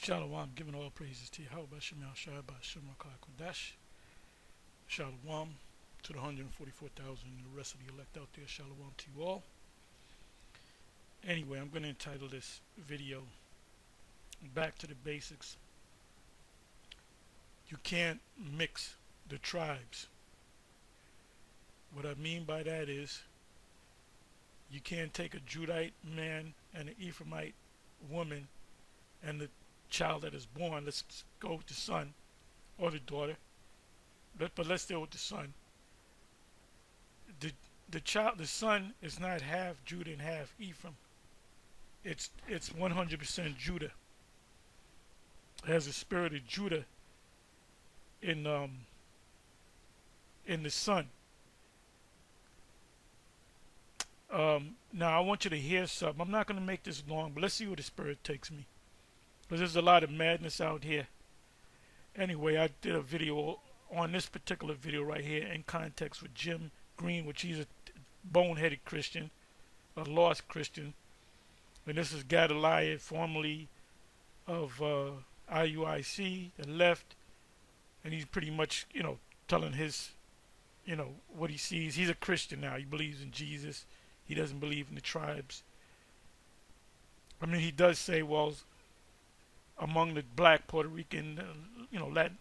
Shalom, giving all praises to Yahweh Shem Yahshua Shemakah Kodash. Shalom to the 144,000 and the rest of the elect out there. Shalom to you all. Anyway, I'm going to entitle this video Back to the Basics. You can't mix the tribes. What I mean by that is you can't take a Judite man and an Ephraimite woman and the child that is born. Let's go with the son or the daughter. But let's deal with the son. The son is not half Judah and half Ephraim. It's 100% Judah. It has the spirit of Judah in the son. Now I want you to hear something. I'm not going to make this long, but let's see where the spirit takes me. Because there's a lot of madness out here. Anyway, I did a video on this particular video right here in context with Jim Green, which he's a boneheaded Christian, a lost Christian. And this is Gadaliah, formerly of IUIC, the left. And he's pretty much, telling his, what he sees. He's a Christian now. He believes in Jesus. He doesn't believe in the tribes. I mean, he does say, well, among the black, Puerto Rican,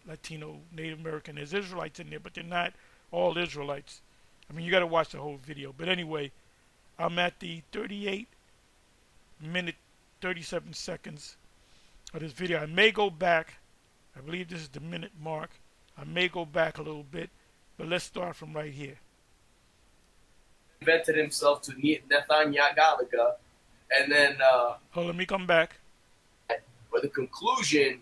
Latino, Native American, there's Israelites in there, but they're not all Israelites. I mean, you got to watch the whole video. But anyway, I'm at the 38-minute, 37 seconds of this video. I may go back. I believe this is the minute mark. I may go back a little bit, but let's start from right here. Invented himself to Nethan Yagalaga, and then Let me come back. for the conclusion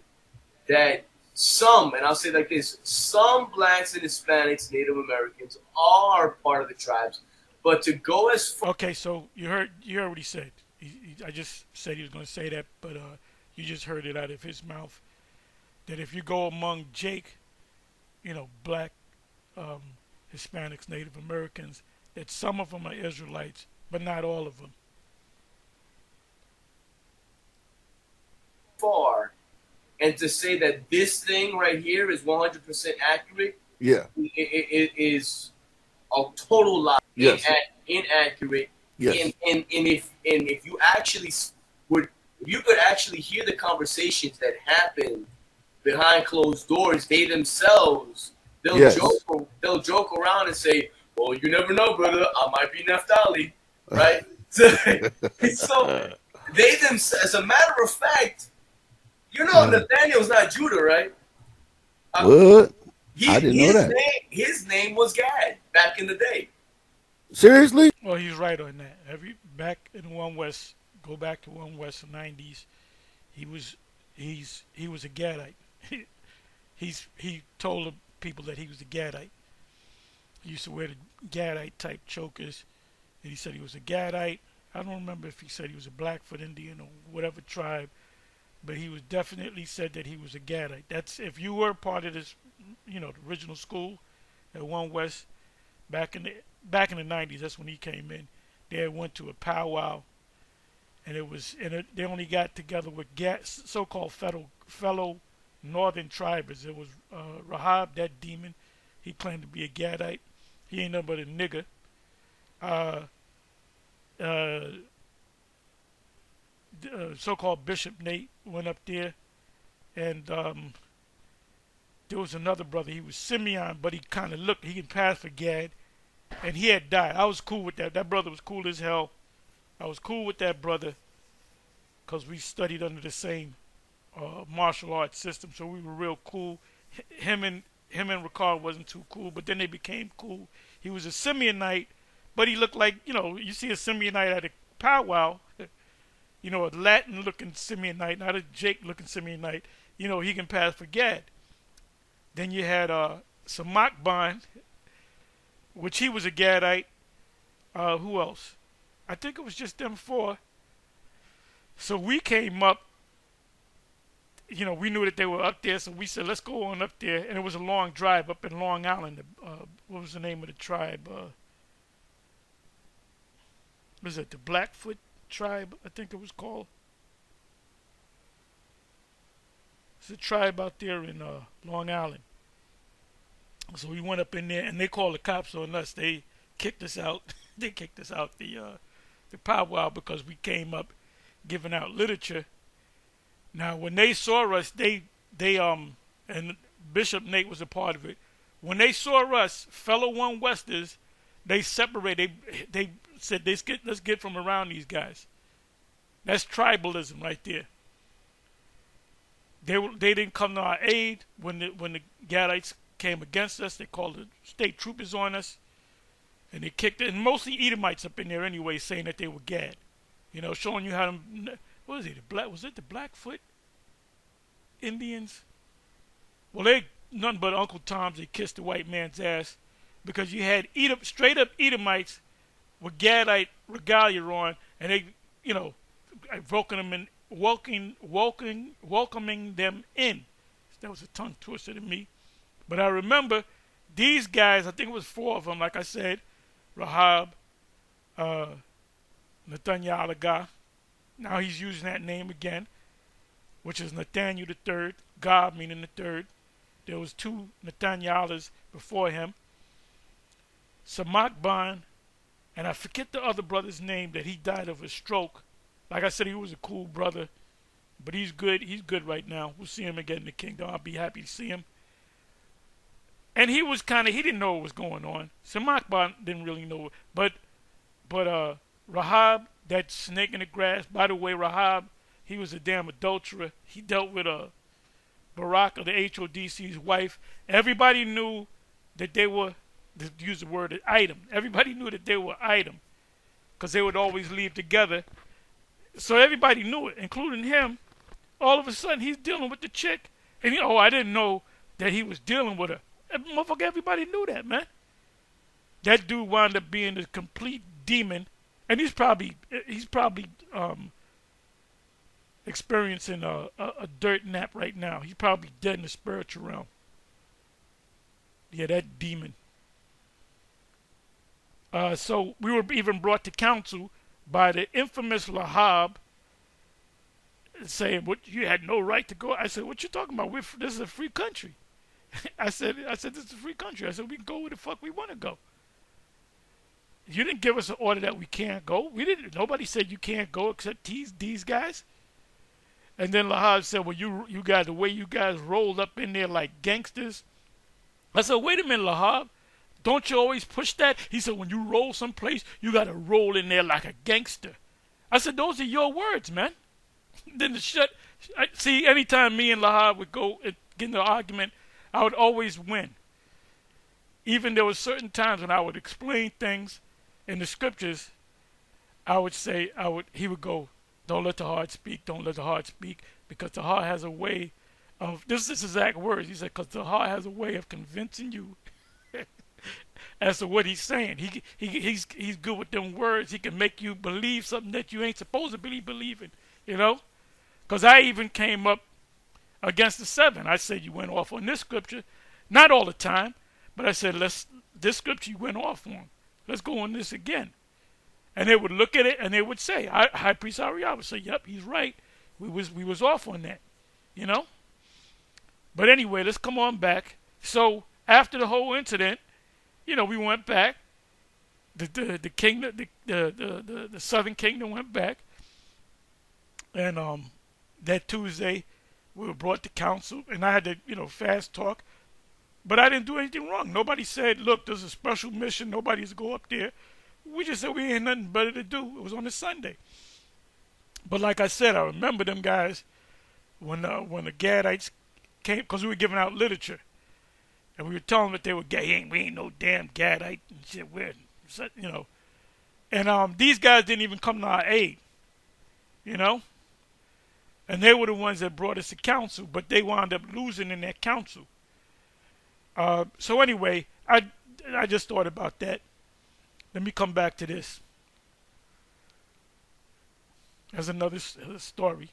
that some, and I'll say like this, some blacks and Hispanics, Native Americans are part of the tribes, but to go as far. Okay, so you heard what he said. I just said he was going to say that, but you just heard it out of his mouth. That if you go among Jake, black, Hispanics, Native Americans, that some of them are Israelites, but not all of them. Far, and to say that this thing right here is 100% accurate, yeah, it is a total lie, yes, inaccurate. yes. And if you actually would, if you could actually hear the conversations that happen behind closed doors, they themselves they'll joke around and say, "Well, you never know, brother. I might be Naphtali," right? So they themselves, as a matter of fact. Nathaniel's not Judah, right? What? I didn't know that. His name was Gad back in the day. Seriously? Well, he's right on that. Back in One West, go back to One West in the 90s, he was a Gadite. He told the people that he was a Gadite. He used to wear the Gadite type chokers, and he said he was a Gadite. I don't remember if he said he was a Blackfoot Indian or whatever tribe. But he was definitely said that he was a Gadite. That's if you were part of this, the original school at One West back in the 90s. That's when he came in. They went to a powwow, and they only got together with so-called fellow northern tribers. It was Rahab, that demon. He claimed to be a Gadite. He ain't nothing but a nigger. So-called Bishop Nate went up there, and there was another brother. He was Simeon, but he kind of looked. He could pass for Gad, and he had died. I was cool with that. That brother was cool as hell. I was cool with that brother because we studied under the same martial arts system, so we were real cool. Him and Ricard wasn't too cool, but then they became cool. He was a Simeonite, but he looked like you see a Simeonite at a powwow. A Latin-looking Simeonite, not a Jake-looking Simeonite. He can pass for Gad. Then you had Samakban, which he was a Gadite. Who else? I think it was just them four. So we came up. We knew that they were up there, so we said, let's go on up there. And it was a long drive up in Long Island. What was the name of the tribe? Was it the Blackfoot tribe, I think it was called. It's a tribe out there in Long Island. So we went up in there, and they called the cops on us. They kicked us out. They kicked us out the powwow because we came up giving out literature. Now, when they saw us, they and Bishop Nate was a part of it. When they saw us, fellow One Westers, they separated. They said, let's get from around these guys. That's tribalism right there. They didn't come to our aid when the Gadites came against us. They called the state troopers on us, and they kicked it. And mostly Edomites up in there anyway, saying that they were Gad. You know, showing you how to, what was it? Was it the Blackfoot Indians? Well, they nothing but Uncle Toms. They kissed the white man's ass because you had straight up Edomites with Gadite regalia on, and they, you know, welcoming them in, welcoming them in. That was a tongue twister to me. But I remember these guys, I think it was 4 of them, like I said, Rahab, Nathaniel Agah. Now he's using that name again, which is Nathaniel the third, God meaning the third. There was 2 Nathaniel's before him. Samakban, and I forget the other brother's name that he died of a stroke. Like I said, he was a cool brother, but he's good. He's good right now. We'll see him again in the kingdom. I'll be happy to see him. And he was he didn't know what was going on. Samakban didn't really know. But Rahab, that snake in the grass, by the way, Rahab, he was a damn adulterer. He dealt with Baraka, the HODC's wife. Everybody knew that they were, to use the word, item. Everybody knew that they were item because they would always leave together. So everybody knew it, including him. All of a sudden, he's dealing with the chick. And I didn't know that he was dealing with her. Motherfucker, everybody knew that, man. That dude wound up being a complete demon. And he's probably experiencing a dirt nap right now. He's probably dead in the spiritual realm. Yeah, that demon. So we were even brought to counsel by the infamous Lahab, saying, "What, you had no right to go." I said, "What you talking about? This is a free country." I said, "This is a free country." I said, "We can go where the fuck we want to go. You didn't give us an order that we can't go. We didn't. Nobody said you can't go except these guys." And then Lahab said, "Well, you guys, the way you guys rolled up in there like gangsters." I said, "Wait a minute, Lahab. Don't you always push that?" He said, "When you roll someplace, you got to roll in there like a gangster." I said, "Those are your words, man." Then see, anytime me and Lahab would go and get in an argument, I would always win. Even there were certain times when I would explain things in the scriptures, I would say, he would go, "Don't let the heart speak, don't let the heart speak," because the heart has a way of, this is his exact words, he said, because the heart has a way of convincing you as to what he's saying. He's good with them words. He can make you believe something that you ain't supposed to be believing, you know? Because I even came up against the 7. I said, "You went off on this scripture." Not all the time, but I said, this scripture you went off on. Let's go on this again. And they would look at it and they would say, High Priest Ariel would say, "Yep, he's right. We was off on that," you know? But anyway, let's come on back. So after the whole incident, you know, we went back. The kingdom, the southern kingdom went back. And that Tuesday, we were brought to council, and I had to, you know, fast talk. But I didn't do anything wrong. Nobody said, "Look, there's a special mission. Nobody's to go up there." We just said we ain't nothing better to do. It was on a Sunday. But like I said, I remember them guys when the Gadites came, because we were giving out literature. And we were telling them that they were gay. We ain't no damn Gadite and shit. You know. And these guys didn't even come to our aid. You know. And they were the ones that brought us to council, but they wound up losing in that council. So anyway, I just thought about that. Let me come back to this. There's another story.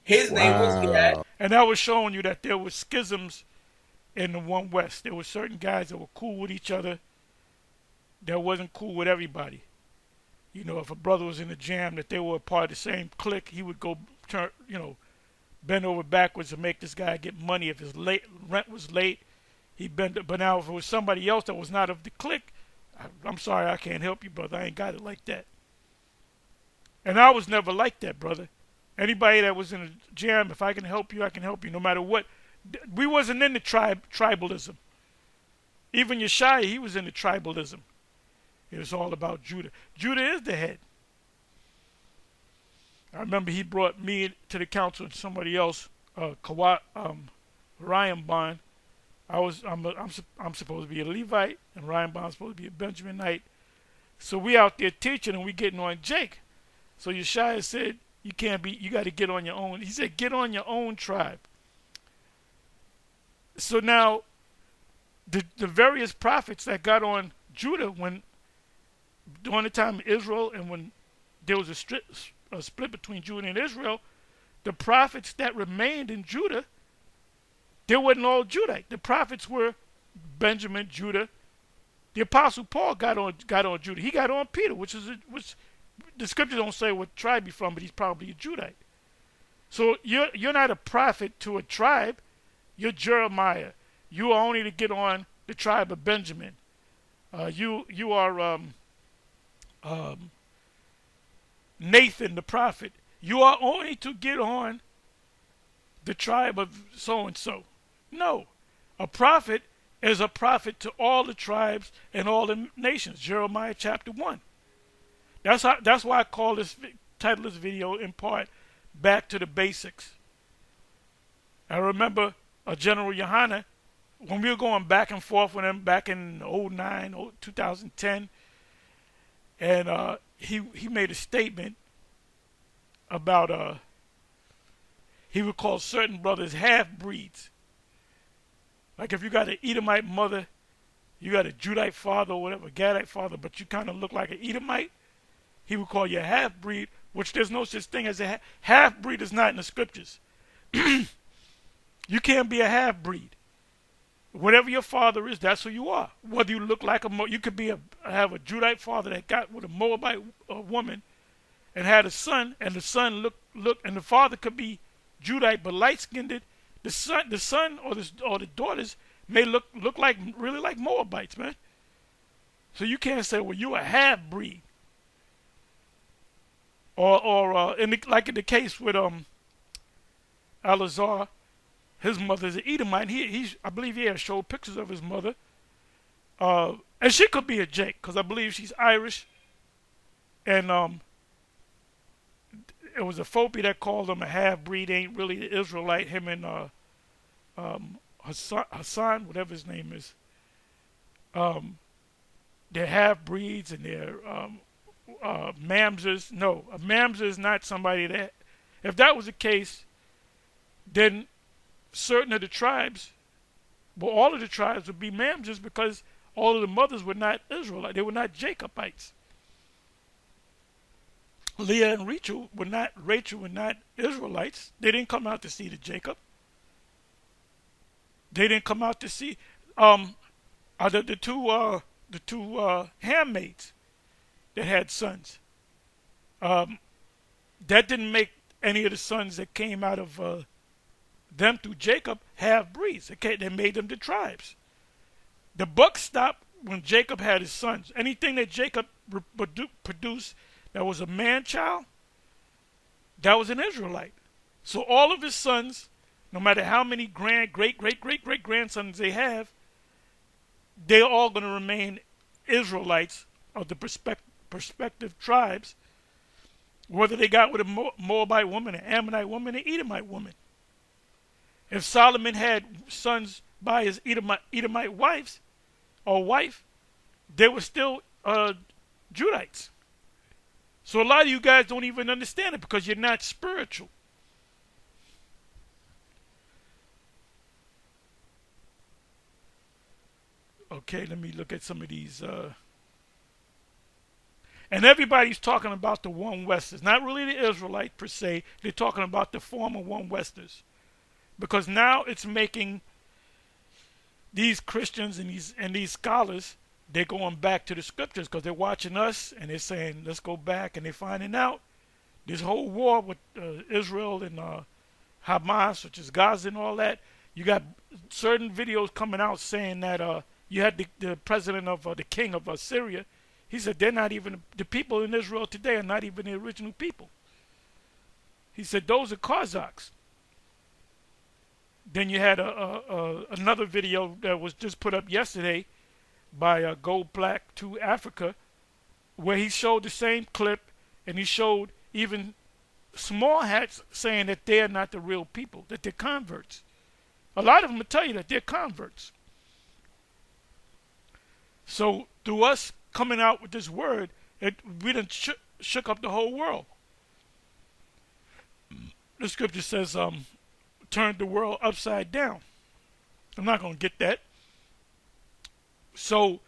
His name was Gad. And that was showing you that there were schisms in the One West. There were certain guys that were cool with each other that wasn't cool with everybody. You know, if a brother was in a jam that they were a part of the same clique, he would go turn, you know, bend over backwards to make this guy get money. If his rent was late, he bent. But now if it was somebody else that was not of the clique, I'm sorry, I can't help you, brother. I ain't got it like that. And I was never like that, brother. Anybody that was in a jam, if I can help you, I can help you, no matter what. We wasn't in the tribalism. Even Yeshua, he was in the tribalism. It was all about Judah. Judah is the head. I remember he brought me to the council and somebody else, Ryan Bond. I'm supposed to be a Levite, and Ryan Bond's supposed to be a Benjaminite. So we out there teaching, and we getting on Jake. So Yeshua said, you got to get on your own. He said, get on your own tribe. So now, the various prophets that got on Judah during the time of Israel, and when there was a split between Judah and Israel, the prophets that remained in Judah, they wasn't all Judite. The prophets were Benjamin, Judah. The Apostle Paul got on Judah. He got on Peter, which the scriptures don't say what tribe he's from, but he's probably a Judite. So you're not a prophet to a tribe. You're Jeremiah. You are only to get on the tribe of Benjamin. You are Nathan the prophet. You are only to get on the tribe of so-and-so. No. A prophet is a prophet to all the tribes and all the nations. Jeremiah chapter 1. That's why I call title this video in part, Back to the Basics. I remember General Yohana, when we were going back and forth with him back in 2010, and he made a statement about he would call certain brothers half-breeds. Like if you got an Edomite mother, you got a Judite father or whatever, Gadite father, but you kind of look like an Edomite, he would call you a half-breed, which there's no such thing as a half-breed is not in the scriptures. You can't be a half-breed. Whatever your father is, that's who you are. Whether you look like you could have a Judite father that got with a Moabite woman and had a son, and the son and the father could be Judite but light-skinned. The son or the daughters may look really like Moabites, man. So you can't say, well, you a half-breed. Or like in the case with Eleazar, his mother's an Edomite. I believe he has showed pictures of his mother. And she could be a Jake, because I believe she's Irish. And it was a Phobia that called him a half-breed, ain't really the Israelite, him and Hassan, whatever his name is. They're half-breeds and they're mamzers. No, a mamzer is not somebody that, if that was the case, then certain of the tribes, well, all of the tribes would be mamzers because all of the mothers were not Israelite. They were not Jacobites. Leah and Rachel were not Israelites. They didn't come out to see the Jacob. They didn't come out to see the two handmaids that had sons. That didn't make any of the sons that came out of them through Jacob half-breeds. They made them the tribes. The buck stopped when Jacob had his sons. Anything that Jacob produced that was a man-child, that was an Israelite. So all of his sons, no matter how many great-great-great-great-grandsons they have, they're all going to remain Israelites of the prospective tribes, whether they got with a Moabite woman, an Ammonite woman, an Edomite woman. If Solomon had sons by his Edomite wife, they were still Judites. So a lot of you guys don't even understand it because you're not spiritual. Okay, let me look at some of these. And everybody's talking about the one Westers. Not really the Israelites per se. They're talking about the former one Westers. Because now it's making these Christians and these scholars, they're going back to the scriptures because they're watching us and they're saying, let's go back. And they're finding out this whole war with Israel Hamas, which is Gaza and all that. You got certain videos coming out saying that you had the president of the king of Syria. He said they're not even, the people in Israel today are not even the original people. He said those are Cossacks. Then you had another video that was just put up yesterday by Gold Black to Africa, where he showed the same clip, and he showed even small hats saying that they're not the real people, that they're converts. A lot of them will tell you that they're converts. So through us coming out with this word, we done shook up the whole world. The scripture says, turned the world upside down. I'm not going to get that. So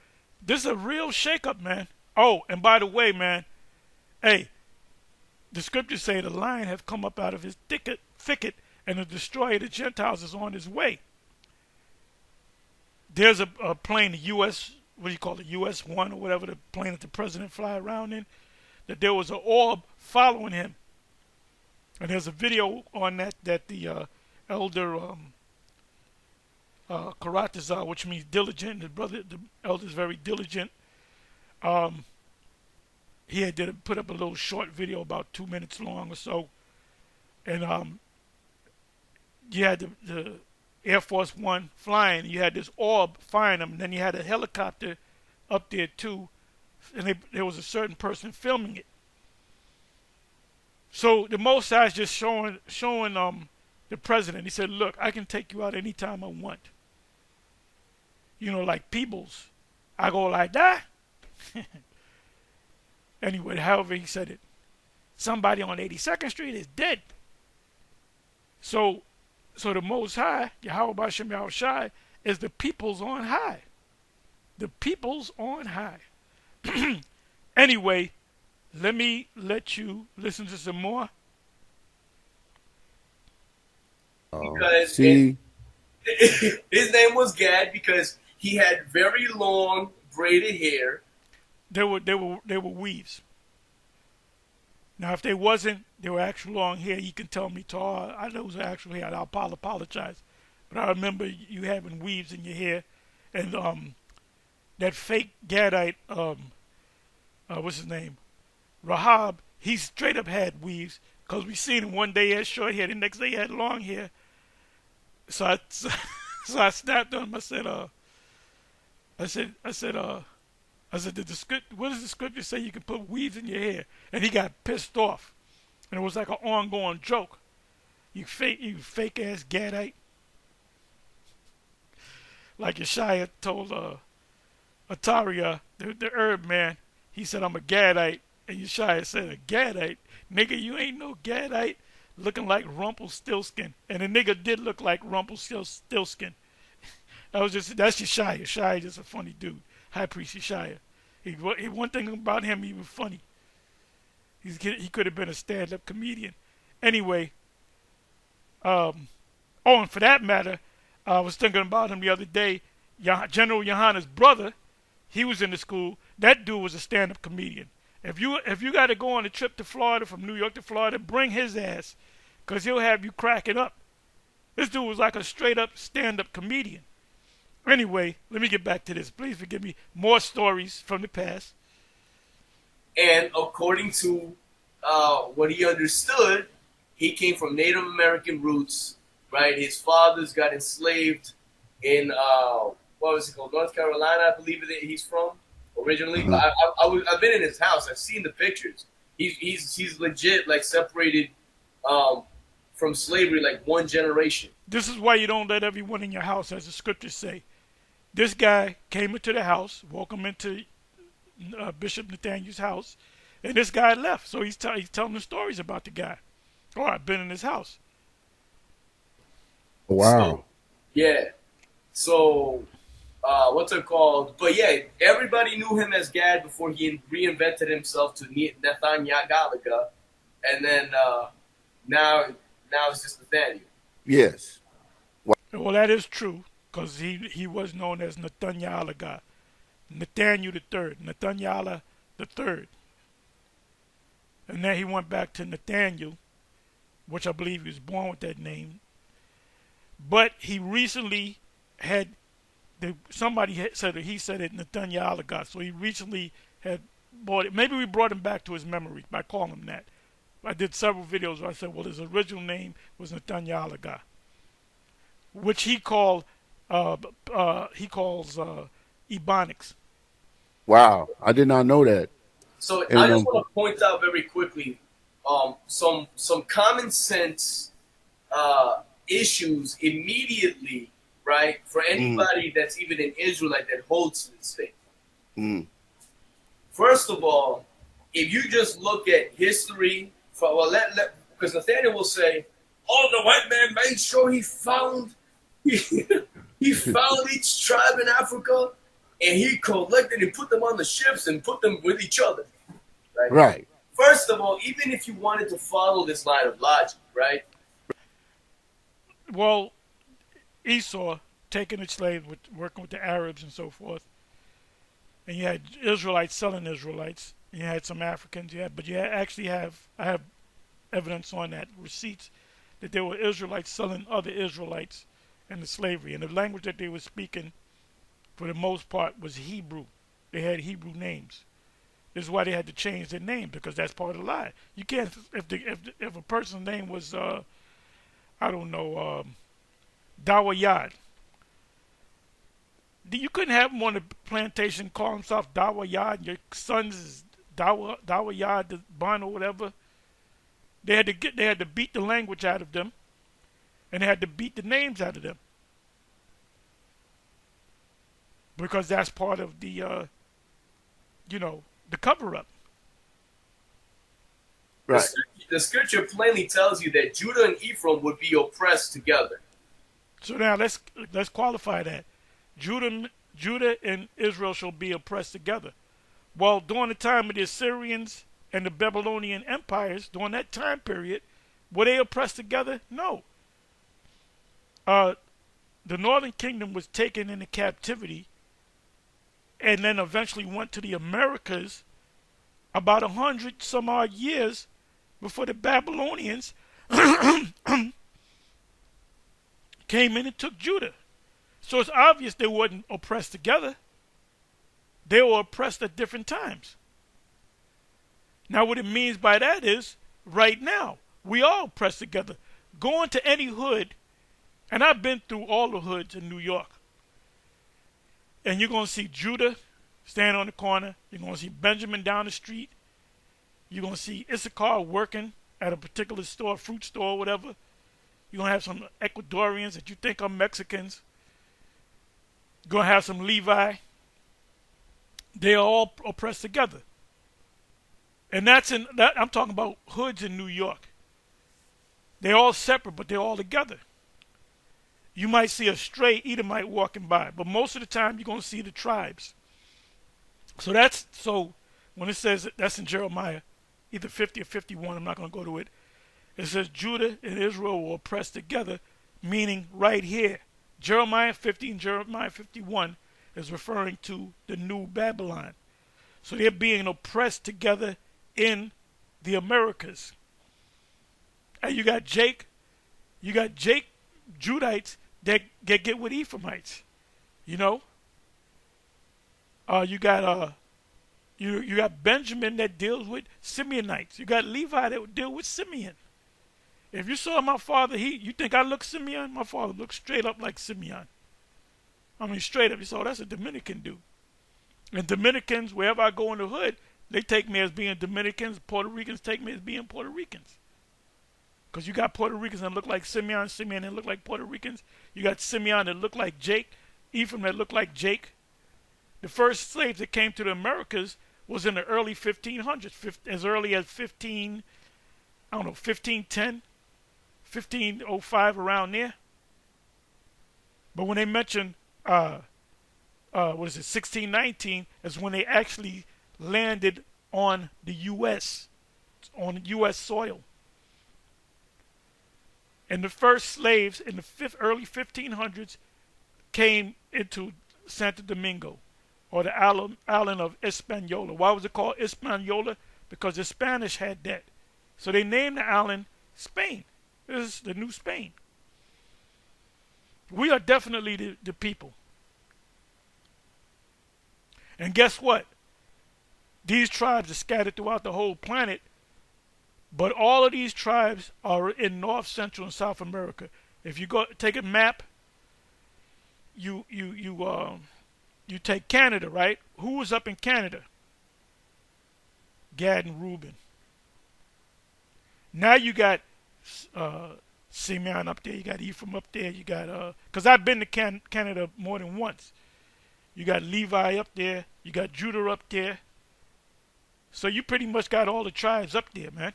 this is a real shakeup, man. Oh, and by the way, man, hey, the scriptures say the lion have come up out of his thicket, and the destroyer of the Gentiles is on his way. There's a plane, the U.S., what do you call it, US-1 or whatever, the plane that the president fly around in, that there was an orb following him. And there's a video on that the elder Karatazar, which means diligent, the elder's very diligent. He had put up a little short video about 2 minutes long or so. And you had the Air Force One flying, you had this orb firing them, and then you had a helicopter up there too, and there was a certain person filming it. So the Most High is just showing the president. He said, "Look, I can take you out anytime I want. You know, like Peebles, I go like that." Anyway, however he said it, somebody on 82nd Street is dead. So the Most High, Yahweh B'Shem Yahushai, is the peoples on high. The peoples on high. Anyway, let me let you listen to some more. Because his name was Gad because he had very long braided hair. They were weaves. Now, if they were actual long hair, you can tell me, Tar, I know it was actual hair. I'll apologize. But I remember you having weaves in your hair. And that fake Gadite, what's his name? Rahab, he straight up had weaves. Because we seen him one day he had short hair, the next day he had long hair. So I snapped on him. I said, what does the scripture say you can put weaves in your hair? And he got pissed off. And it was like an ongoing joke. You fake ass Gadite. Like Yeshaya told Ataria, the herb man, he said, "I'm a Gadite." And Yeshaya said, "A Gadite? Nigga, you ain't no Gadite." Looking like Rumpelstiltskin. And the nigga did look like Rumpelstiltskin. That's Yeshaya. Yeshaya just a funny dude. High Priest Yeshaya. One thing about him, he was funny. He could have been a stand-up comedian. Anyway, and for that matter, I was thinking about him the other day. General Yohana's brother, he was in the school. That dude was a stand-up comedian. If you got to go on a trip to Florida, from New York to Florida, bring his ass, because he'll have you cracking up. This dude was like a straight-up stand-up comedian. Anyway, let me get back to this. Please forgive me. More stories from the past. And according to what he understood, he came from Native American roots, right? His fathers got enslaved in, what was it called? North Carolina, I believe he's from originally. Mm-hmm. I've been in his house. I've seen the pictures. He's legit, like, separated from slavery, like, one generation. This is why you don't let everyone in your house, as the scriptures say. This guy came into the house, welcome into Bishop Nathaniel's house, and this guy left. So he's telling the stories about the guy. Oh, I've been in his house. Wow. So, what's it called? But yeah, everybody knew him as Gad before he reinvented himself to Nathaniel Gallagher, and then now it's just Nathaniel. Yes. Well, that is true, because he was known as Nathaniel God, Nathaniel III, Nathaniel III. And then he went back to Nathaniel, which I believe he was born with that name. But he recently had, somebody said that he said it, Nathaniel God. So he recently had bought it. Maybe we brought him back to his memory by calling him that. I did several videos where I said, well, his original name was Nathaniel God, which he calls Ebonics. Wow, I did not know that. So And I just want to point out very quickly some common sense issues immediately, right? For anybody that's even an Israelite that holds to this faith. First of all, if you just look at history, because Nathaniel will say, "Oh, the white man made sure he found each tribe in Africa, and he collected and put them on the ships and put them with each other." Right. First of all, even if you wanted to follow this line of logic, right? Well, Esau taking the slaves, working with the Arabs and so forth, and you had Israelites selling Israelites. And you had some Africans. I have evidence on that, receipts, that there were Israelites selling other Israelites into slavery, and the language that they were speaking, for the most part, was Hebrew. They had Hebrew names. This is why they had to change their name, because that's part of the lie. You can't, if a person's name was Dawayad, you couldn't have him on the plantation call himself Dawayad. Your son's is Dawayad the Ban or whatever. They had to beat the language out of them, and they had to beat the names out of them, because that's part of the the cover up. Right. The scripture plainly tells you that Judah and Ephraim would be oppressed together. So now let's qualify that. Judah and Israel shall be oppressed together. Well, during the time of the Assyrians and the Babylonian empires, during that time period, were they oppressed together? No. The northern kingdom was taken into captivity and then eventually went to the Americas about 100 some odd years before the Babylonians came in and took Judah. So it's obvious they weren't oppressed together. They were oppressed at different times. Now what it means by that is, right now, we are oppressed together. Go into any hood, and I've been through all the hoods in New York, and you're going to see Judah standing on the corner. You're going to see Benjamin down the street. You're going to see Issachar working at a particular store, fruit store or whatever. You're going to have some Ecuadorians that you think are Mexicans. You're going to have some Levi. They are all oppressed together. And I'm talking about hoods in New York. They're all separate, but they're all together. You might see a stray Edomite walking by, but most of the time you're going to see the tribes. So when it says, that's in Jeremiah, either 50 or 51, I'm not going to go to it. It says Judah and Israel were oppressed together, meaning right here. Jeremiah 50 and Jeremiah 51 is referring to the new Babylon. So they're being oppressed together in the Americas. And you got Jake Judites that get with Ephraimites. You know? You got Benjamin that deals with Simeonites. You got Levi that deal with Simeon. If you saw my father, you think I look Simeon? My father looks straight up like Simeon. I mean, straight up. You saw that's a Dominican dude. And Dominicans, wherever I go in the hood, they take me as being Dominicans. Puerto Ricans take me as being Puerto Ricans. Because you got Puerto Ricans that look like Simeon that look like Puerto Ricans. You got Simeon that look like Jake, Ephraim that look like Jake. The first slaves that came to the Americas was in the early 1500s, as early as 1510, 1505, around there. But when they mention, 1619, is when they actually landed on the U.S., on U.S. soil. And the first slaves in the early 1500s came into Santo Domingo, or the island of Hispaniola. Why was it called Hispaniola? Because the Spanish had that. So they named the island Spain. This is the new Spain. We are definitely the people. And guess what? These tribes are scattered throughout the whole planet, but all of these tribes are in North, Central, and South America. If you go take a map, you take Canada, right? Who was up in Canada? Gad and Reuben. Now you got Simeon up there, you got Ephraim up there, you got because I've been to Canada more than once. You got Levi up there, you got Judah up there. So you pretty much got all the tribes up there, man.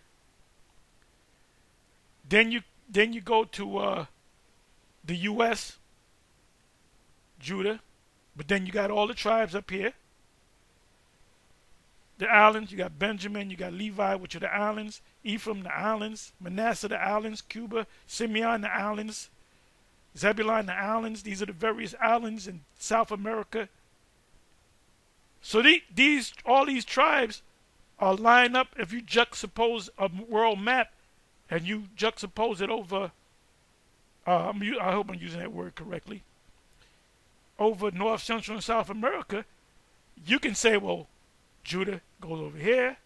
Then you go to the U.S., Judah, but then you got all the tribes up here. The islands, you got Benjamin, you got Levi, which are the islands, Ephraim, the islands, Manasseh, the islands, Cuba, Simeon, the islands, Zebulun, the islands. These are the various islands in South America. So all these tribes are lined up. If you juxtapose a world map and you juxtapose it over, I hope I'm using that word correctly, over North, Central, and South America, you can say, well, Judah goes over here,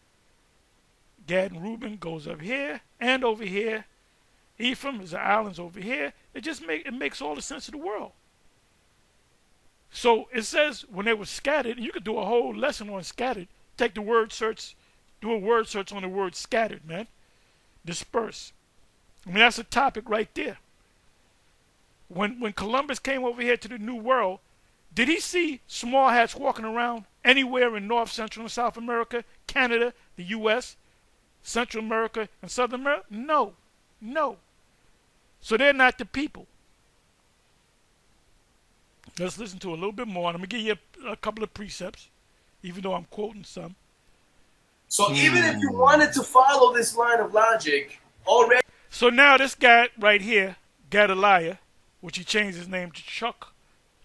Gad and Reuben goes up here and over here, Ephraim is the islands over here. It makes all the sense of the world. So it says when they were scattered, and you could do a whole lesson on scattered. Take the word search, do a word search on the word scattered, man. Disperse. I mean, that's a topic right there. When Columbus came over here to the New World, did he see small hats walking around anywhere in North, Central, and South America, Canada, the U.S., Central America, and South America? No. No. So they're not the people. Let's listen to a little bit more. I'm going to give you a couple of precepts, even though I'm quoting some. So even if you wanted to follow this line of logic, already... So now this guy right here, Gedaliah, which he changed his name to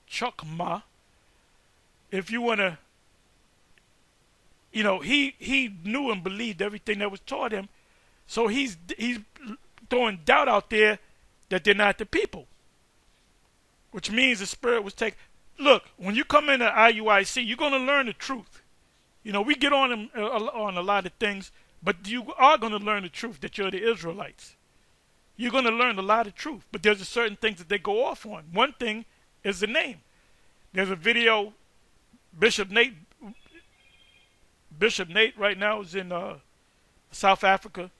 Chokmah, if you want to, he knew and believed everything that was taught him. So he's throwing doubt out there that they're not the people, which means the spirit was taken. Look, when you come into IUIC, you're going to learn the truth. We get on a lot of things, but you are going to learn the truth that you're the Israelites. You're going to learn a lot of truth, but there's a certain things that they go off on. One thing is the name. There's a video, Bishop Nate right now is in South Africa,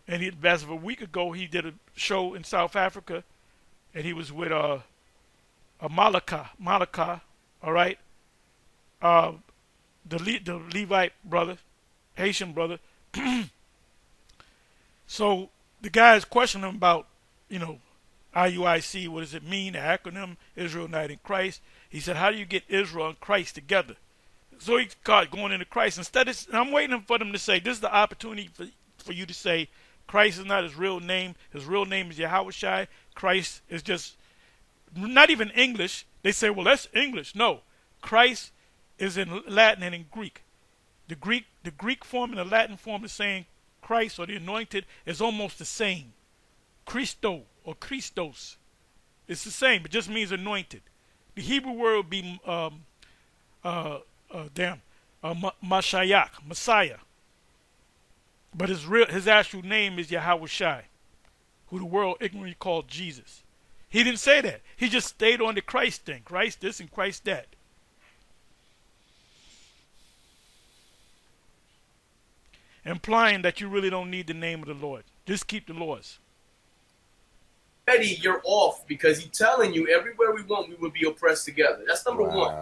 and as of a week ago, he did a show in South Africa, and he was with a Malaka, all right, the Levite brother, Haitian brother. So the guy is questioning him about, IUIC, what does it mean, the acronym, Israel United in Christ. He said, how do you get Israel and Christ together? So he got going into Christ. And I'm waiting for them to say, this is the opportunity for you to say, Christ is not his real name. His real name is Yahushai. Christ is just not even English. They say, well, that's English. No, Christ is in Latin and in Greek. The Greek form and the Latin form is saying Christ or the anointed is almost the same. Christo or Christos. It's the same. It just means anointed. The Hebrew word would be Mashiach, Messiah. But his actual name is Yahushai, who the world ignorantly called Jesus. He didn't say that. He just stayed on the Christ thing. Christ this and Christ that. Implying that you really don't need the name of the Lord. Just keep the laws. Already you're off because he's telling you everywhere we went we would be oppressed together. That's number one.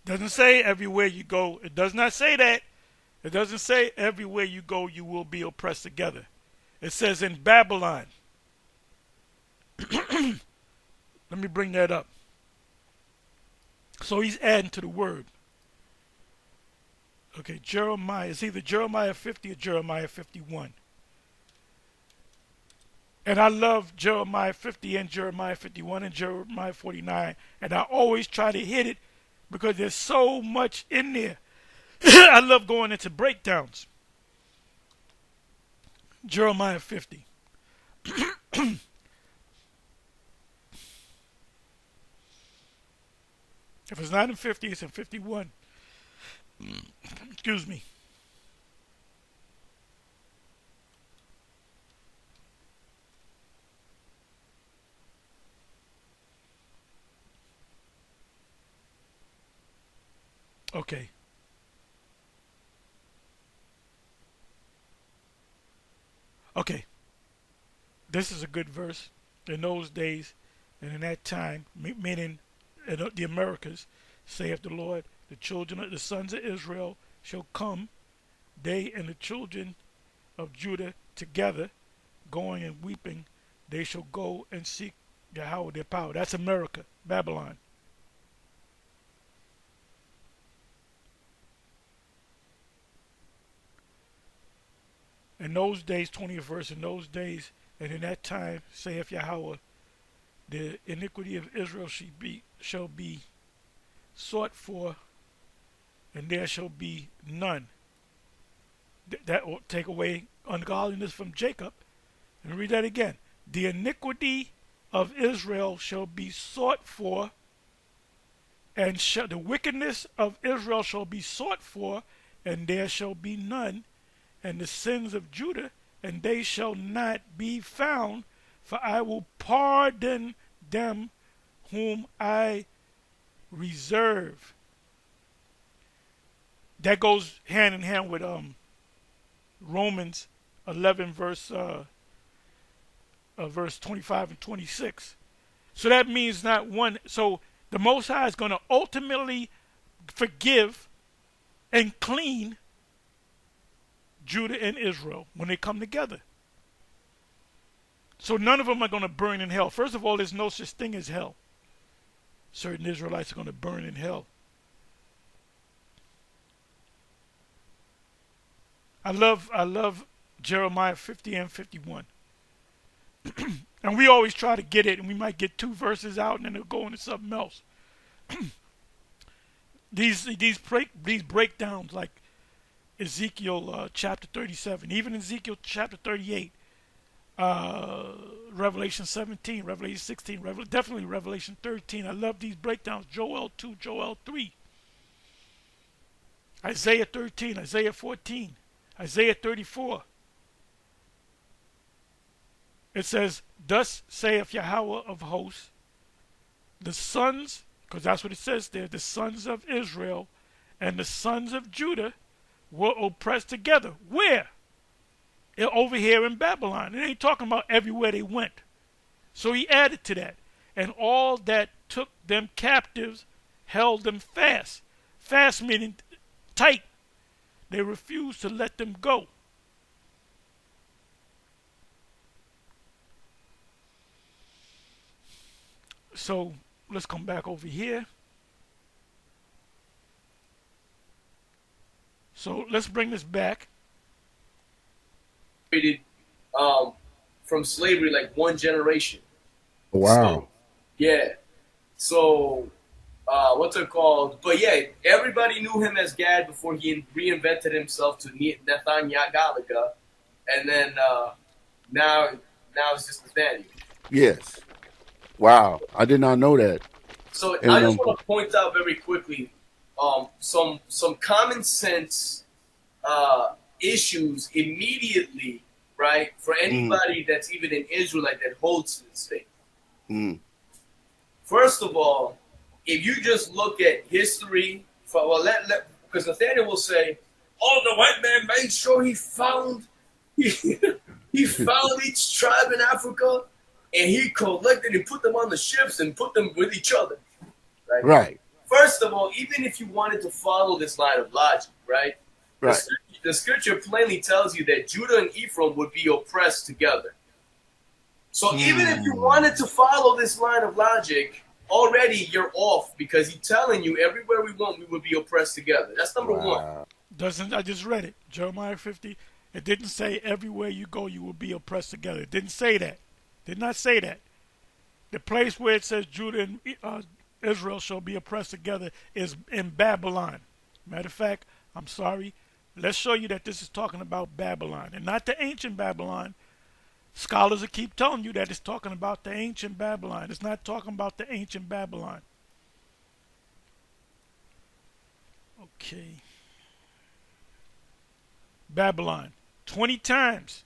Doesn't say everywhere you go. It does not say that. It doesn't say everywhere you go you will be oppressed together. It says in Babylon. Let me bring that up. So he's adding to the word. Okay, Jeremiah. It's either Jeremiah 50 or Jeremiah 51. And I love Jeremiah 50 and Jeremiah 51 and Jeremiah 49. And I always try to hit it because there's so much in there. I love going into breakdowns. Jeremiah 50. If it's not in 50, it's in 51. Excuse me. Okay. Okay. This is a good verse. In those days and in that time, meaning in the Americas, saith the Lord, the children of the sons of Israel shall come, they and the children of Judah together, going and weeping, they shall go and seek Yahweh their power. That's America, Babylon. In those days, 20th verse, in those days and in that time, saith Yahweh, the iniquity of Israel shall be sought for, and there shall be none. That will take away ungodliness from Jacob. And read that again. The iniquity of Israel shall be sought for, and the wickedness of Israel shall be sought for, and there shall be none. And the sins of Judah, and they shall not be found, for I will pardon them whom I reserve. That goes hand in hand with Romans 11 verse 25 and 26. So that means not one. So the Most High is going to ultimately forgive and clean Judah and Israel when they come together. So none of them are going to burn in hell. First of all, there's no such thing as hell. Certain Israelites are going to burn in hell. I love Jeremiah 50 and 51. And we always try to get it, and we might get 2 verses out, and then it'll go into something else. These breakdowns, like Ezekiel chapter 37, even Ezekiel chapter 38, Revelation 17, Revelation 16, definitely Revelation 13. I love these breakdowns. Joel 2, Joel 3, Isaiah 13, Isaiah 14, Isaiah 34. It says, thus saith Yahweh of hosts, the sons, because that's what it says there, the sons of Israel and the sons of Judah were oppressed together. Where? Over here in Babylon. It ain't talking about everywhere they went. So he added to that. And all that took them captives held them fast. Fast meaning tight. They refused to let them go. So let's come back over here. So let's bring this back. From slavery, like one generation. Wow. So, yeah. So, what's it called? But yeah, everybody knew him as Gad before he reinvented himself to Nathaniah Galaga, and then now it's just Nathaniel. Yes. Wow. I did not know that. So I just want to point out very quickly some common sense issues immediately, right? For anybody that's even an Israelite that holds this thing. First of all, if you just look at history, because Nathaniel will say, "Oh, the white man made sure he found each tribe in Africa, and he collected and put them on the ships and put them with each other." Right. First of all, even if you wanted to follow this line of logic, right? The scripture plainly tells you that Judah and Ephraim would be oppressed together. So even if you wanted to follow this line of logic, already you're off, because he's telling you everywhere we went, we would be oppressed together. That's number one. I just read it. Jeremiah 50. It didn't say everywhere you go, you will be oppressed together. It didn't say that. Did not say that. The place where it says Judah and Israel shall be oppressed together is in Babylon. Matter of fact, I'm sorry. Let's show you that this is talking about Babylon, and not the ancient Babylon, Scholars will keep telling you that it's talking about the ancient Babylon. It's not talking about the ancient Babylon. Okay. Babylon. 20 times.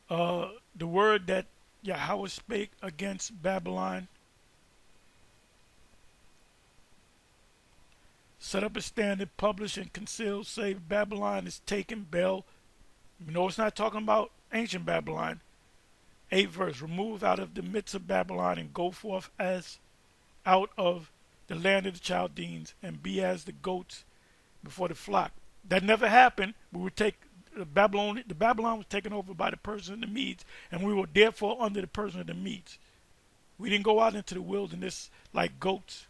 The word that Yahweh spake against Babylon. Set up a standard, publish and conceal, say Babylon is taken, Bel. No, it's not talking about ancient Babylon. 8th verse, remove out of the midst of Babylon and go forth as out of the land of the Chaldeans and be as the goats before the flock. That never happened. We would take the Babylon was taken over by the Persians and the Medes, and we were therefore under the Persians and the Medes. We didn't go out into the wilderness like goats.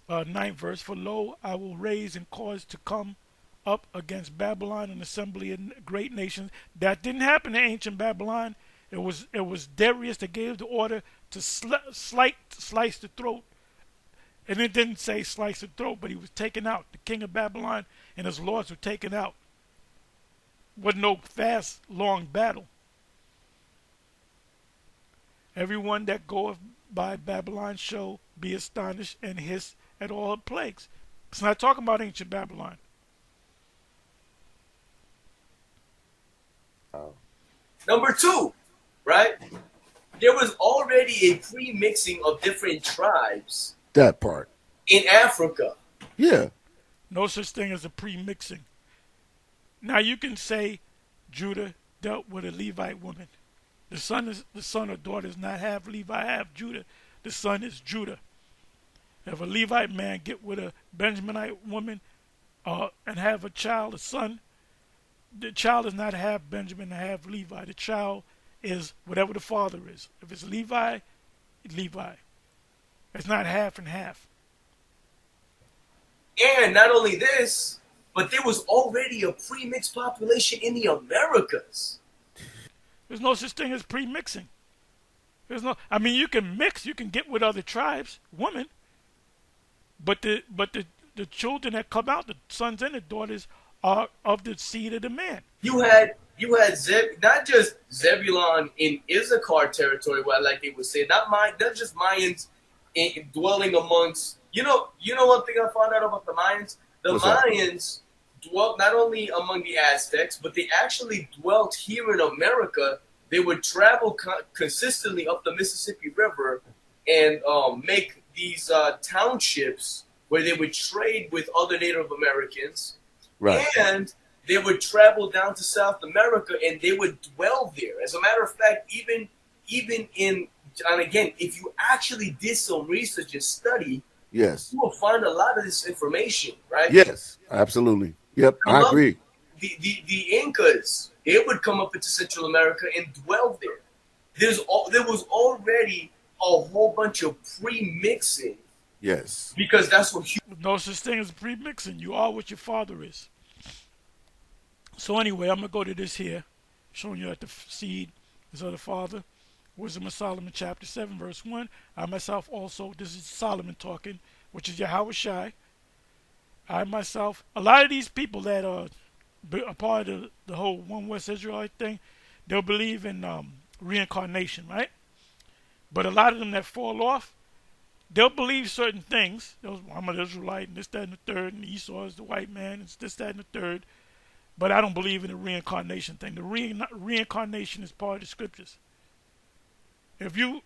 9th verse, for lo, I will raise and cause to come up against Babylon an assembly of great nations. That didn't happen in ancient Babylon. It was Darius that gave the order to slice the throat. And it didn't say slice the throat, but he was taken out. The king of Babylon and his lords were taken out. Wasn't no fast, long battle. Everyone that goeth by Babylon shall be astonished and hiss at all her plagues. It's not talking about ancient Babylon. Number 2, right? There was already a pre-mixing of different tribes. That part. In Africa. Yeah. No such thing as a pre-mixing. Now you can say Judah dealt with a Levite woman. The son or daughter does not have Levi, have Judah. The son is Judah. If a Levite man get with a Benjaminite woman and have a child, a son, the child does not have Benjamin and have Levi. The child is whatever the father is. If it's Levi, Levi. It's not half and half. And not only this, but there was already a pre-mixed population in the Americas. There's no such thing as pre-mixing. I mean, you can mix, you can get with other tribes, women, but the children that come out, the sons and the daughters, are of the seed of the man. You had not just Zebulon in Issachar territory, like they would say, not just Mayans dwelling amongst. You know one thing I found out about the Mayans. The Mayans dwelt not only among the Aztecs, but they actually dwelt here in America. They would travel consistently up the Mississippi River and make these townships where they would trade with other Native Americans. Right. And they would travel down to South America and they would dwell there. As a matter of fact, even in, and again, if you actually did some research and study, yes, you will find a lot of this information, right? Yes, absolutely. Yep, I agree. The Incas, they would come up into Central America and dwell there. There was already a whole bunch of pre-mixing. Yes. Because that's what no such thing as pre-mixing. You are what your father is. So anyway, I'm going to go to this here, showing you that the seed is of the father. Wisdom of Solomon, chapter 7, verse 1. I myself also, this is Solomon talking, which is Yahweh Shai. I myself, a lot of these people that are a part of the whole One West Israelite thing, they'll believe in reincarnation, right? But a lot of them that fall off, they'll believe certain things. I'm an Israelite and this, that, and the third, and Esau is the white man, and this, that, and the third. But I don't believe in the reincarnation thing. The reincarnation is part of the scriptures. If you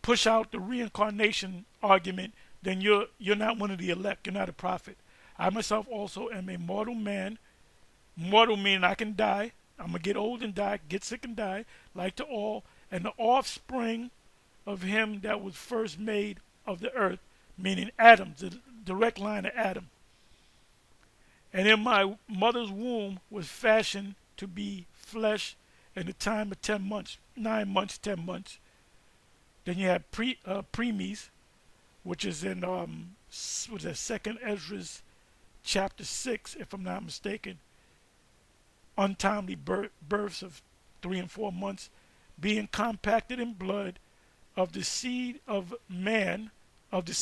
push out the reincarnation argument, then you're not one of the elect. You're not a prophet. I myself also am a mortal man. Mortal meaning I can die. I'm going to get old and die, get sick and die, like to all. And the offspring of him that was first made of the earth, meaning Adam, the direct line of Adam. And in my mother's womb was fashioned to be flesh in the time of 10 months, 9 months, 10 months. Then you have preemies, which is in Second Ezra's chapter 6, if I'm not mistaken. Untimely births of 3 and 4 months, being compacted in blood of the seed of man, the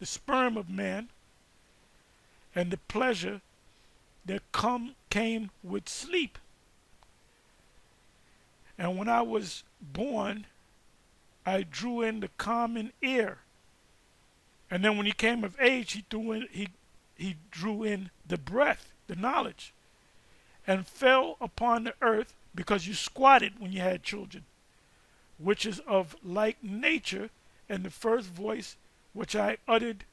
sperm of man, and the pleasure that came with sleep. And when I was born, I drew in the common air. And then when he came of age, he drew in the breath, the knowledge, and fell upon the earth because you squatted when you had children, which is of like nature, and the first voice which I uttered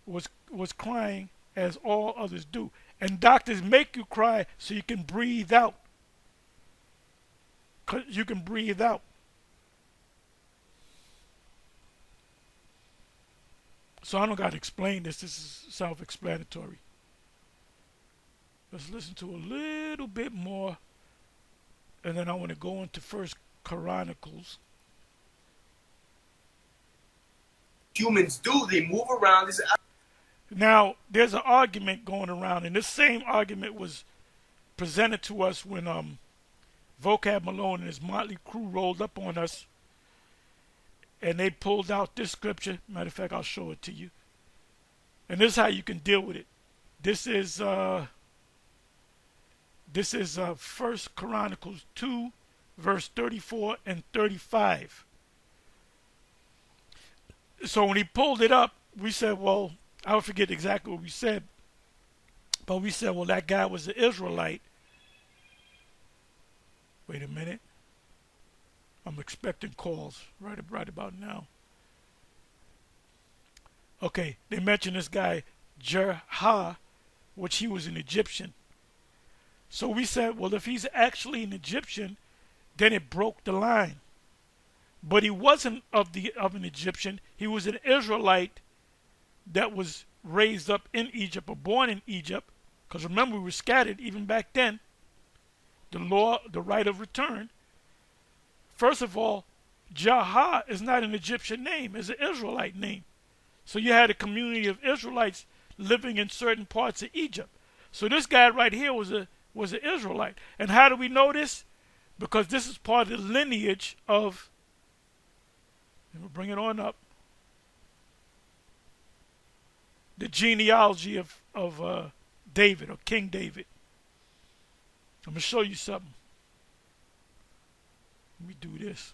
was crying as all others do. And doctors make you cry so you can breathe out. 'Cause you can breathe out. So I don't got to explain this. This is self-explanatory. Let's listen to a little bit more, and then I want to go into First Chronicles. Humans do. They move around. Now, there's an argument going around, and this same argument was presented to us when Vocab Malone and his motley crew rolled up on us, and they pulled out this scripture. Matter of fact, I'll show it to you. And this is how you can deal with it. This is 1 Chronicles 2, verse 34 and 35. So when he pulled it up, we said, well, I forget exactly what we said, but we said, well, that guy was an Israelite. Wait a minute. I'm expecting calls right about now. Okay, they mentioned this guy, Jerha, which he was an Egyptian. So we said, well, if he's actually an Egyptian, then it broke the line. But he wasn't of an Egyptian. He was an Israelite that was raised up in Egypt or born in Egypt. Because remember, we were scattered even back then. The law, the right of return. First of all, Jah is not an Egyptian name. It's an Israelite name. So you had a community of Israelites living in certain parts of Egypt. So this guy right here was an Israelite. And how do we know this? Because this is part of the lineage of, and we'll bring it on up, the genealogy of David, or King David. I'm going to show you something. Let me do this.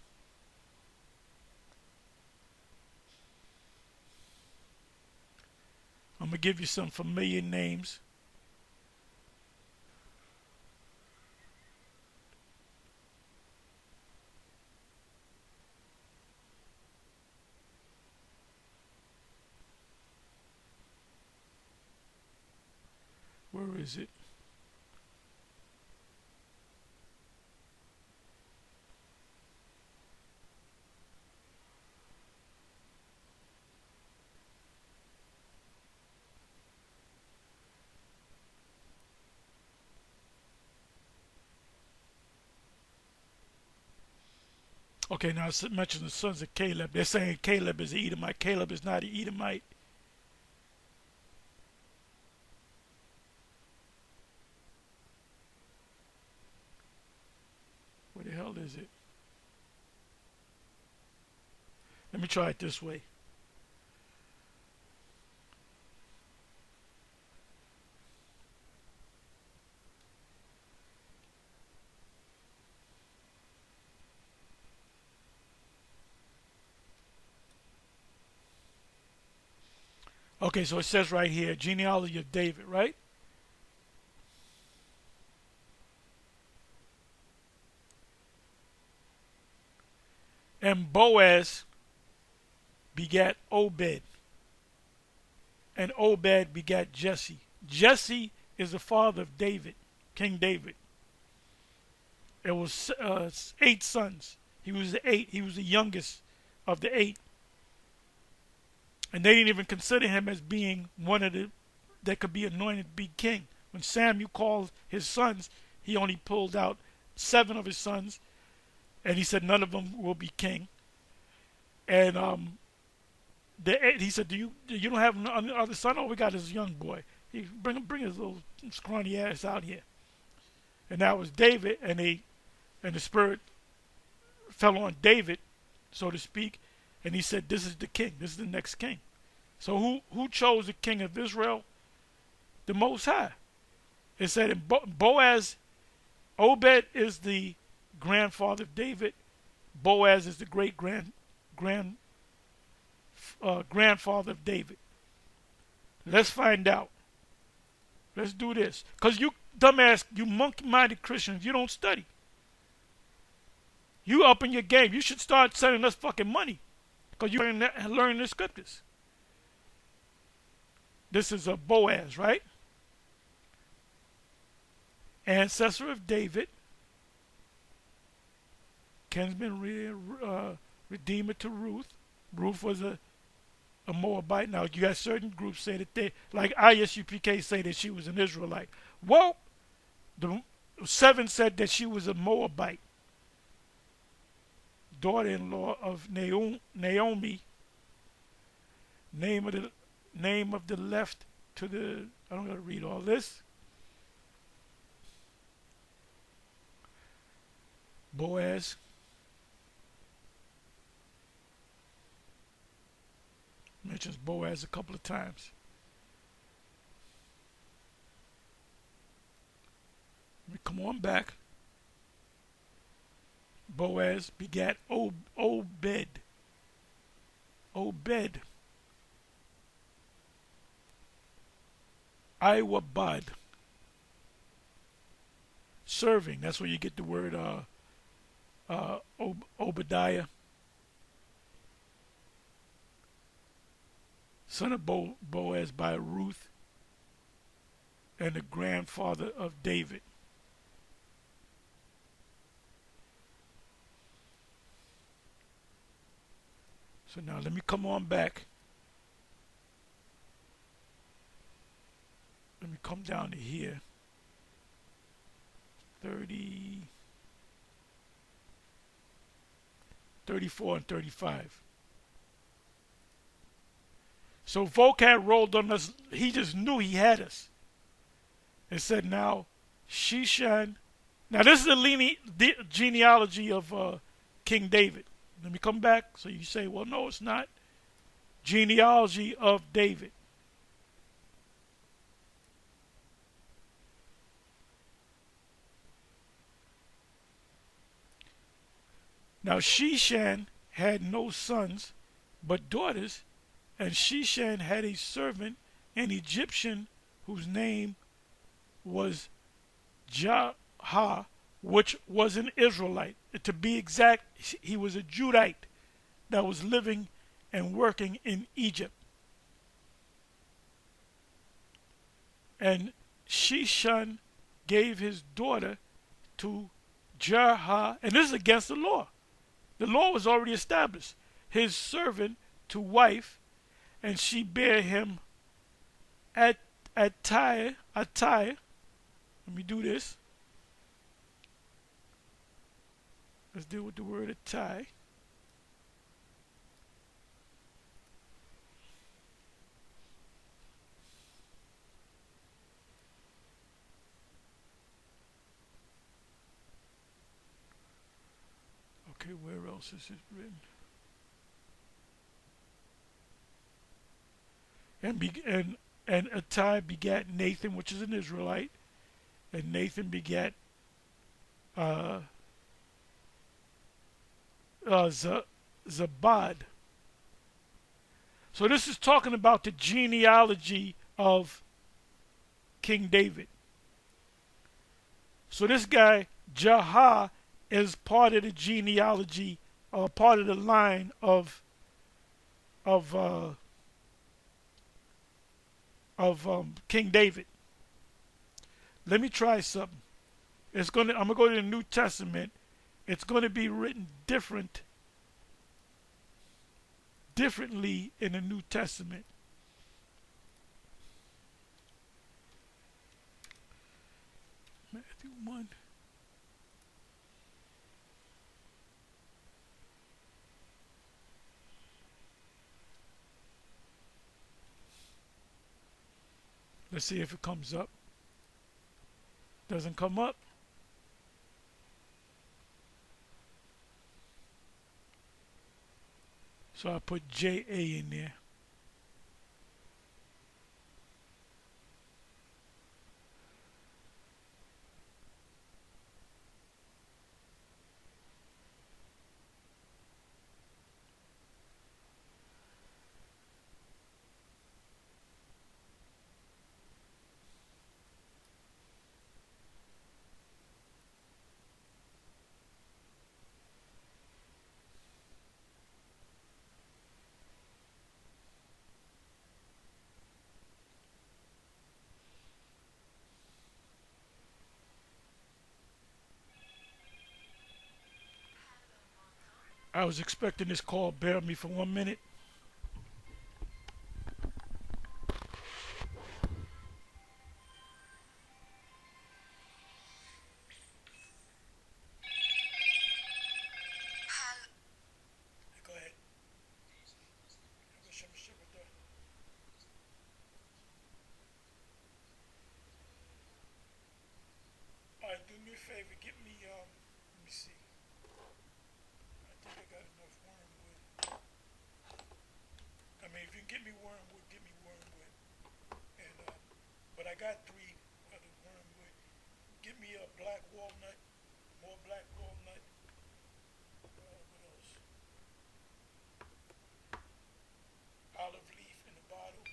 I'm going to give you some familiar names. Where is it? Okay, now I mentioned the sons of Caleb. They're saying Caleb is an Edomite. Caleb is not an Edomite. Where the hell is it? Let me try it this way. Okay, so it says right here, genealogy of David, right? And Boaz begat Obed, and Obed begat Jesse. Jesse is the father of David, King David. It was 8 sons. He was the youngest of the 8. And they didn't even consider him as being one of the that could be anointed to be king. When Samuel called his sons, he only pulled out 7 of his sons, and he said none of them will be king. And he said, "Do you don't have another son? Oh, we got this young boy. He bring his little scrawny ass out here." And that was David, and the Spirit fell on David, so to speak. And he said, "This is the king. This is the next king." So who chose the king of Israel? The Most High. It said in Boaz, Obed is the grandfather of David. Boaz is the grandfather of David. Let's find out. Let's do this. Because you dumbass, you monkey-minded Christians, you don't study. You up in your game. You should start sending us fucking money. Because you learn the scriptures. This is a Boaz, right? Ancestor of David. Kinsman redeemer to Ruth. Ruth was a Moabite. Now, you got certain groups say that they, like ISUPK, say that she was an Israelite. Well, the 7 said that she was a Moabite. Daughter-in-law of Naomi. Name of the left to the, I don't got to read all this. Boaz. Mentions Boaz a couple of times. Let me come on back. Boaz begat Obed. Obed. Iwabad. Serving. That's where you get the word Obadiah. Son of Boaz by Ruth, and the grandfather of David. So now let me come on back. Let me come down to here. 34 and 35. So Volk had rolled on us. He just knew he had us. And said, now, Sheshan. Now, this is the genealogy of King David. Let me come back. So you say, well, no, it's not. Genealogy of David. Now, Sheshan had no sons, but daughters. And Sheshan had a servant, an Egyptian, whose name was Jah, which was an Israelite. To be exact, he was a Judite that was living and working in Egypt. And Sheshan gave his daughter to Jah, and this is against the law. The law was already established. His servant to wife, and she bare him Attai. Let me do this. Let's deal with the word Attai. Okay, where else is it written? And Attai begat Nathan, which is an Israelite, and Nathan begat Zabad. So this is talking about the genealogy of King David. So this guy Jah is part of the genealogy, part of the line of King David. Let me try something. I'm gonna go to the New Testament. It's gonna be written differently in the New Testament. Matthew 1. Let's see if it comes up. Doesn't come up. So I put JA in there. I was expecting this call. Bear with me for 1 minute. Go ahead. All right, do me a favor. Get me, let me see. I think I got enough wormwood. I mean, if you can get me wormwood, get me wormwood. And, but I got 3 other wormwood. Get me a black walnut, more black walnut. What else? Olive leaf in the bottle.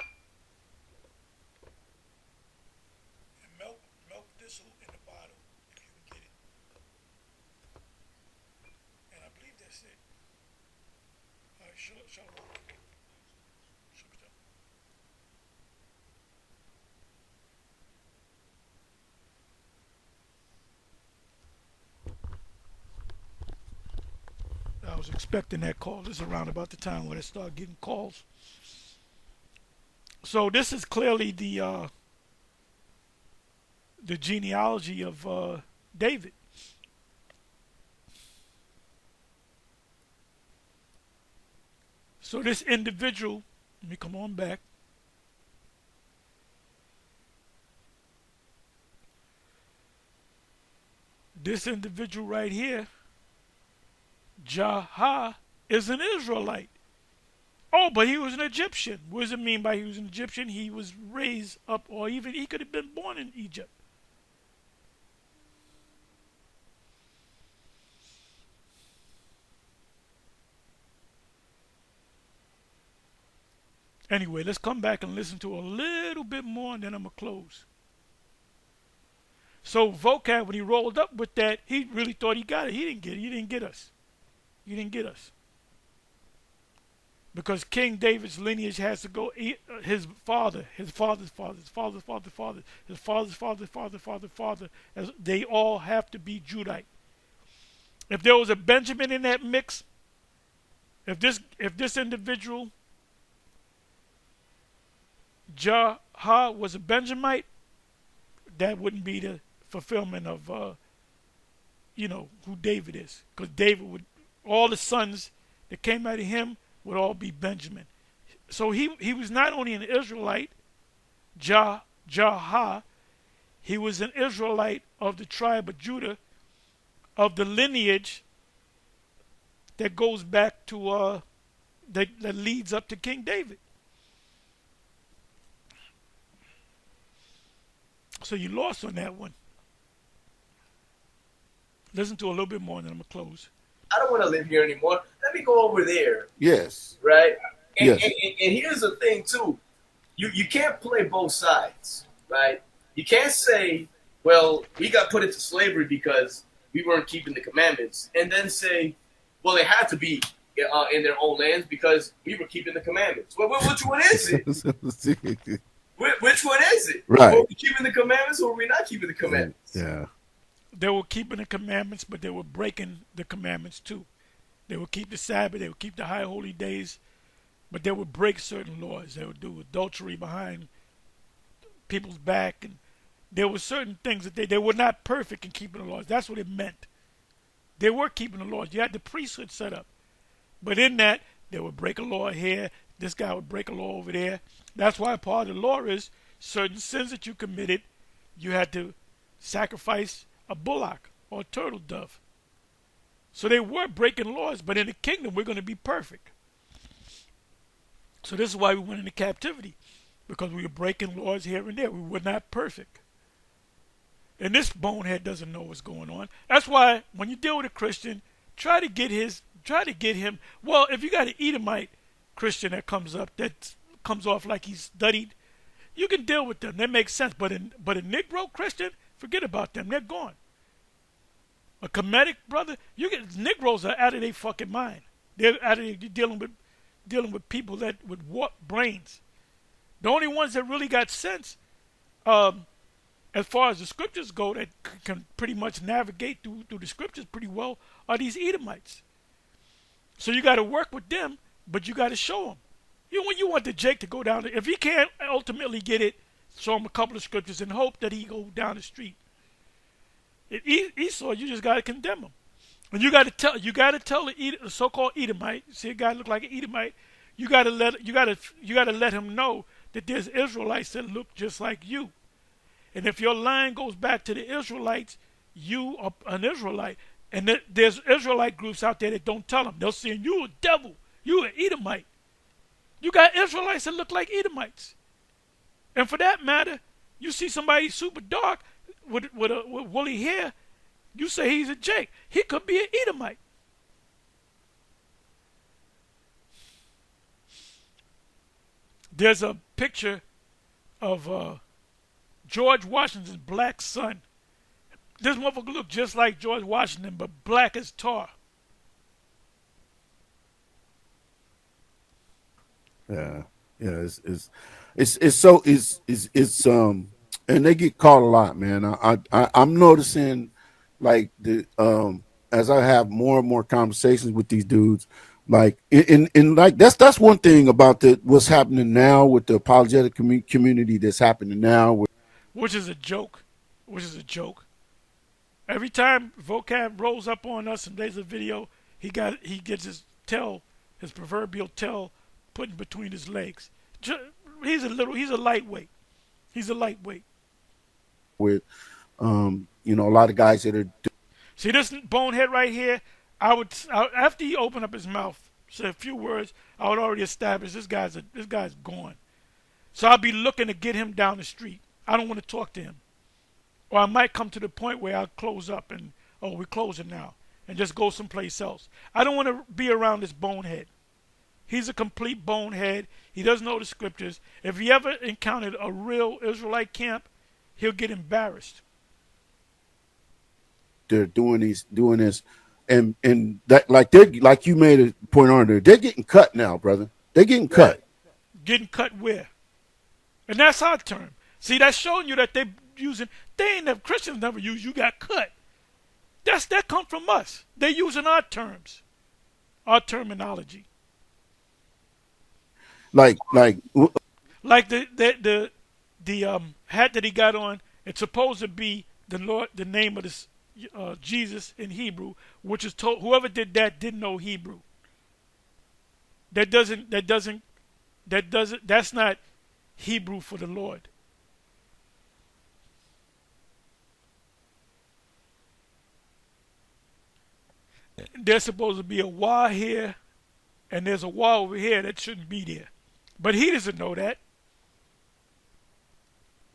And milk thistle in the bottle, if you can get it. And I believe that's it. All right, shalom. I was expecting that call. This is around about the time when I start getting calls. So this is clearly the genealogy of David. So this individual, let me come on back. This individual right here, Jah is an Israelite. Oh, but he was an Egyptian. What does it mean by he was an Egyptian? He was raised up, or even he could have been born in Egypt. Anyway, let's come back and listen to a little bit more, and then I'm going to close. So Vocab, when he rolled up with that, he really thought he got it. He didn't get it. He didn't get us. You didn't get us. Because King David's lineage has to go, his father, his father's father, his father's father's father, his father's father's father's father, as they all have to be Judite. If there was a Benjamin in that mix, if this individual, Jah was a Benjamite, that wouldn't be the fulfillment of, who David is. Because David would, all the sons that came out of him would all be Benjamin. So he was not only an Israelite, Jah, he was an Israelite of the tribe of Judah, of the lineage that goes back to, that leads up to King David. So you lost on that one. Listen to a little bit more and then I'm going to close. I don't want to live here anymore. Let me go over there. Yes. Right? And, yes. And here's the thing, too. You can't play both sides, right? You can't say, well, we got put into slavery because we weren't keeping the commandments, and then say, well, they had to be in their own lands because we were keeping the commandments. Well, which one is it? Which one is it? Right. Were we keeping the commandments or were we not keeping the commandments? Yeah. They were keeping the commandments, but they were breaking the commandments too. They would keep the Sabbath, they would keep the high holy days, but they would break certain laws. They would do adultery behind people's back, and there were certain things that they were not perfect in keeping the laws. That's what it meant. They were keeping the laws. You had the priesthood set up. But in that, they would break a law here, this guy would break a law over there. That's why part of the law is certain sins that you committed, you had to sacrifice a bullock or a turtle dove. So they were breaking laws, but in the kingdom we're going to be perfect. So this is why we went into captivity, because we were breaking laws here and there. We were not perfect. And this bonehead doesn't know what's going on. That's why when you deal with a Christian, try to get him. Well, if you got an Edomite Christian that comes off like he's studied, you can deal with them. That makes sense. But a Negro Christian, forget about them. They're gone. A Kemetic brother, Negroes are out of their fucking mind. They're dealing with people with warped brains. The only ones that really got sense, as far as the scriptures go, that can pretty much navigate through the scriptures pretty well, are these Edomites. So you got to work with them, but you got to show them. When you want the Jake to go down, if he can't ultimately get it, show him a couple of scriptures and hope that he go down the street. Esau, you just got to condemn him. And you got to tell the so-called Edomite, see a guy look like an Edomite, you got to let him know that there's Israelites that look just like you. And if your line goes back to the Israelites, you are an Israelite. And there's Israelite groups out there that don't tell them. They'll say, you a devil, you an Edomite. You got Israelites that look like Edomites. And for that matter, you see somebody super dark with woolly hair, you say he's a Jake. He could be an Edomite. There's a picture of George Washington's black son. This motherfucker looked just like George Washington, but black as tar. Yeah, yeah. It's and they get caught a lot, man. I'm noticing, like as I have more and more conversations with these dudes, like in like that's one thing about what's happening now with the apologetic community that's happening now, which is a joke. Every time Vocab rolls up on us and there's a video, he gets his proverbial tail put in between his legs. He's a lightweight. With a lot of guys that are. See this bonehead right here? After he opened up his mouth, said a few words, I would already establish this guy's gone. So I'll be looking to get him down the street. I don't want to talk to him. Or I might come to the point where I'll close up and, we're closing now, and just go someplace else. I don't want to be around this bonehead. He's a complete bonehead. He doesn't know the scriptures. If he ever encountered a real Israelite camp, he'll get embarrassed. They're doing this, and that like you made a point on there. They're getting cut now, brother. They're getting cut. Getting cut where? And that's our term. See, that's showing you that Christians never use you got cut. That come from us. They're using our terms, our terminology. Like the hat that he got on. It's supposed to be the name of this Jesus in Hebrew, which is told whoever did that didn't know Hebrew. That's not Hebrew for the Lord. There's supposed to be a wah here, and there's a wah over here that shouldn't be there. But he doesn't know that.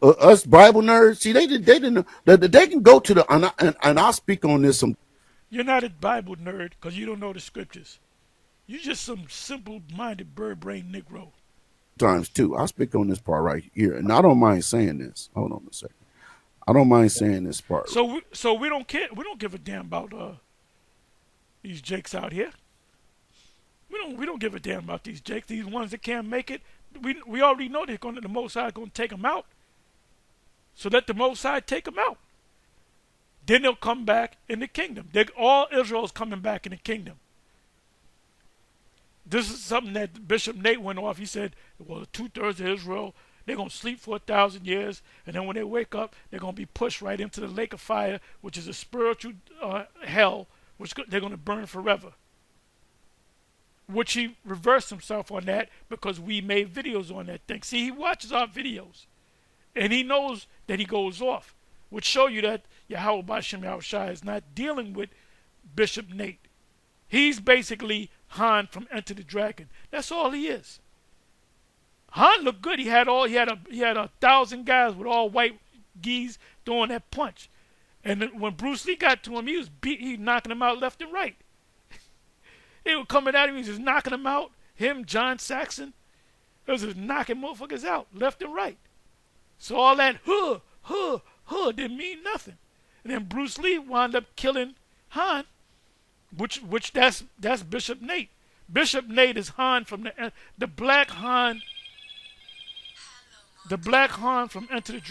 Us Bible nerds, see, they didn't know that they can go to and I'll speak on this. You're not a Bible nerd because you don't know the scriptures. You're just some simple-minded bird-brained Negro. Times too. I'll speak on this part right here, and I don't mind saying this. Hold on a second. I don't mind saying this part. So we don't care. We don't give a damn about these jakes out here. We don't give a damn about these jakes. These ones that can't make it. We already know the Most High is going to take them out. So let the Most High take them out. Then they'll come back in the kingdom. All Israel's coming back in the kingdom. This is something that Bishop Nate went off. He said, well, 2/3 of Israel, they're going to sleep for 1,000 years, and then when they wake up, they're going to be pushed right into the lake of fire, which is a spiritual hell, which they're going to burn forever. Which he reversed himself on that because we made videos on that thing. See, he watches our videos, and he knows that he goes off, which show you that Yahweh Bashem Yahushua is not dealing with Bishop Nate. He's basically Han from Enter the Dragon. That's all he is. Han looked good. He had 1,000 guys with all white geese throwing that punch. And when Bruce Lee got to him, he knocking him out left and right. They were coming at him, he was just knocking him out. Him, John Saxon, they was just knocking motherfuckers out left and right. So all that didn't mean nothing. And then Bruce Lee wound up killing Han, which that's Bishop Nate. Bishop Nate is Han from the black Han from Enter the Dragon.